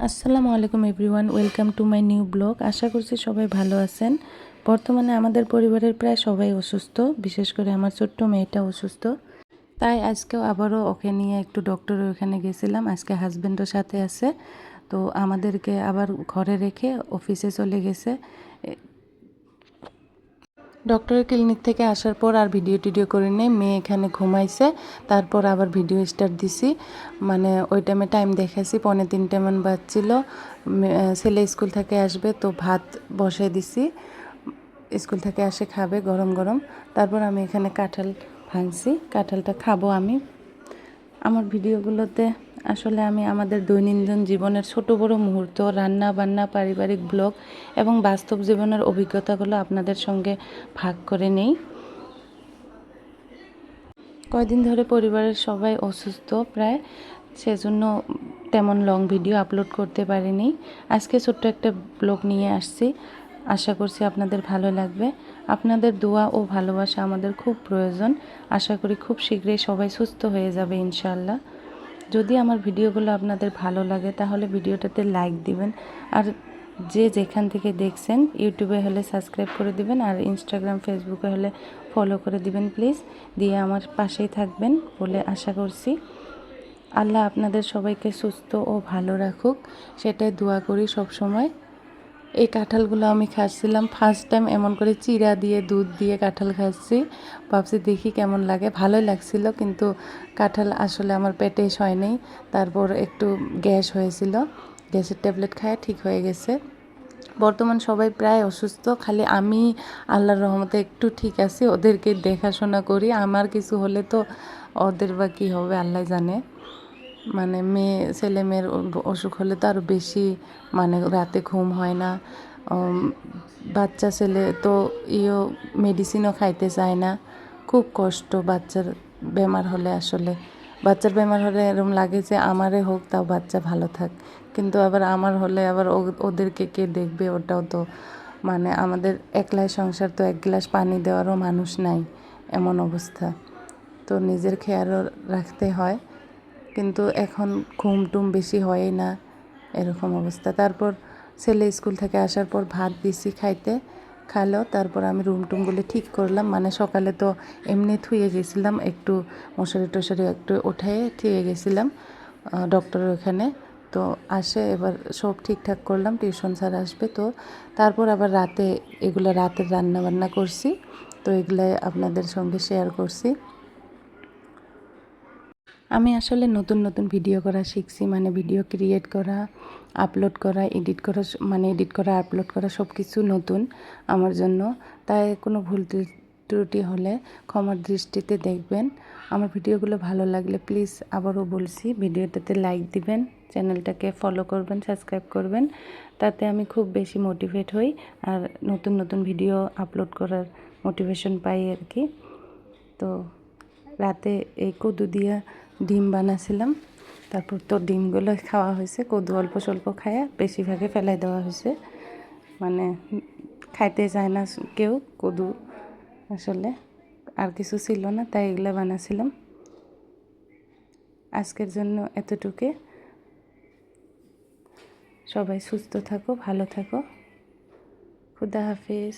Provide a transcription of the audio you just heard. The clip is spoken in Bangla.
আসসালামু আলাইকুম everyone, welcome to my new blog. আশা করছি সবাই ভালো আছেন। বর্তমানে আমাদের পরিবারের প্রায় সবাই অসুস্থ, বিশেষ করে আমার ছোট্ট মেয়েটা অসুস্থ। তাই আজকেও আবারও ওকে নিয়ে একটু ডক্টরের ওখানে গেছিলাম। আজকে হাজব্যান্ডও সাথে আছে, তো আমাদেরকে আবার ঘরে রেখে অফিসে চলে গেছে। ডক্টরের ক্লিনিক থেকে আসার পর আর ভিডিও টিডিও করে নেই, মেয়ে এখানে ঘুমাইছে। তারপর আবার ভিডিও স্টার্ট দিছি, মানে ওই টাইম দেখাইছি 2:45 মন বাজছিল। ছেলে স্কুল থেকে আসবে, তো ভাত বসে দিছি, স্কুল থেকে আসে খাবে গরম গরম। তারপর আমি এখানে কাঁঠাল ভাঙছি, কাঁঠালটা খাবো আমি। আমার ভিডিওগুলোতে আসলে আমি আমাদের দৈনন্দিন জীবনের ছোট বড় মুহূর্ত, রান্না বান্না, পারিবারিক ব্লগ এবং বাস্তব জীবনের অভিজ্ঞতাগুলো আপনাদের সঙ্গে ভাগ করে নেই। কয়দিন ধরে পরিবারের সবাই অসুস্থ প্রায়, সেজন্য তেমন লং ভিডিও আপলোড করতে পারিনি। আজকে ছোট্ট একটা ব্লগ নিয়ে আসছি, আশা করছি আপনাদের ভালো লাগবে। আপনাদের দোয়া ও ভালোবাসা আমাদের খুব প্রয়োজন। আশা করি খুব শীঘ্রই সবাই সুস্থ হয়ে যাবে ইনশাআল্লাহ। যদি আমার ভিডিওগুলো আপনাদের ভালো লাগে তাহলে ভিডিওটাতে লাইক দিবেন, আর যে যেখান থেকে দেখছেন, ইউটিউবে হলে সাবস্ক্রাইব করে দিবেন, আর ইনস্টাগ্রাম ফেসবুকে হলে ফলো করে দিবেন প্লিজ। দিয়ে আমার পাশেই থাকবেন বলে আশা করছি। আল্লাহ আপনাদের সবাইকে সুস্থ ও ভালো রাখুক, সেটাই দোয়া করি সব সময়। এই কাঁঠালগুলো আমি খাচ্ছিলাম ফার্স্ট টাইম, এমন করে চিড়া দিয়ে দুধ দিয়ে কাঁঠাল খাচ্ছি। ভাবছি দেখি কেমন লাগে, ভালোই লাগছিল, কিন্তু কাঁঠাল আসলে আমার পেটে হয়নি। তারপর একটু গ্যাস হয়েছিল, গ্যাসের ট্যাবলেট খায় ঠিক হয়ে গেছে। বর্তমান সবাই প্রায় অসুস্থ, খালি আমি আল্লাহর রহমতে একটু ঠিক আছি। ওদেরকে দেখাশোনা করি, আমার কিছু হলে তো ওদের বা কী হবে আল্লাহ জানে। মানে ছেলে মেয়ের অসুখ হলে তো আরও বেশি, মানে রাতে ঘুম হয় না। বাচ্চা ছেলে তো মেডিসিনও খাইতে চায় না, খুব কষ্ট বাচ্চার বেমার হলে। আসলে বাচ্চার বেমার হলে এরকম লাগে যে আমারে হোক, তাও বাচ্চা ভালো থাক, কিন্তু আবার আমার হলে আবার ওদেরকে কে দেখবে, ওটাও তো মানে আমাদের একলাই সংসার, তো এক গ্লাস পানি দেওয়ারও মানুষ নাই, এমন অবস্থা। তো নিজের খেয়ালও রাখতে হয়, কিন্তু এখন ঘুম টুম বেশি হয়ই না, এরকম অবস্থা। তারপর ছেলে স্কুল থেকে আসার পর ভাত দিছি খাইতে, খাইলো। তারপর আমি রুম টুমগুলো ঠিক করলাম, মানে সকালে তো এমনি থুয়ে গেছিলাম, একটু মশারি টশারি একটু উঠায়ে থুয়ে গেছিলাম ডক্টরের ওখানে। তো আসে এবার সব ঠিকঠাক করলাম, টিউশন স্যার আসবে তো। তারপর আবার রাতে এগুলো রাতের রান্না বান্না করছি, তো এগুলো আপনাদের সঙ্গে শেয়ার করছি। আমি আসলে নতুন নতুন ভিডিও করা শিখছি, মানে ভিডিও ক্রিয়েট করা, আপলোড করা, এডিট করা, মানে এডিট করা আপলোড করা সব কিছু নতুন আমার জন্য। তাই কোনো ভুল ত্রুটি হলে ক্ষমার দৃষ্টিতে দেখবেন। আমার ভিডিওগুলো ভালো লাগলে প্লিজ আবারও বলছি, ভিডিওটাতে লাইক দিবেন, চ্যানেলটাকে ফলো করবেন, সাবস্ক্রাইব করবেন। তাতে আমি খুব বেশি মোটিভেট হই, আর নতুন নতুন ভিডিও আপলোড করার মোটিভেশন পাই আর কি। তো রাতে এই কদু দিয়া ডিম বানাছিলাম, তারপর তো ডিমগুলো খাওয়া হয়েছে। কদু অল্প স্বল্প খায়া বেশিরভাগে ফেলাই দেওয়া হয়েছে, মানে খাইতে চায় না কেউ কদু আসলে। আর কিছু ছিল না, তাই এগুলো বানাছিলাম। আজকের জন্য এতটুকু। সবাই সুস্থ থাকো, ভালো থাকো। খুদা হাফিজ।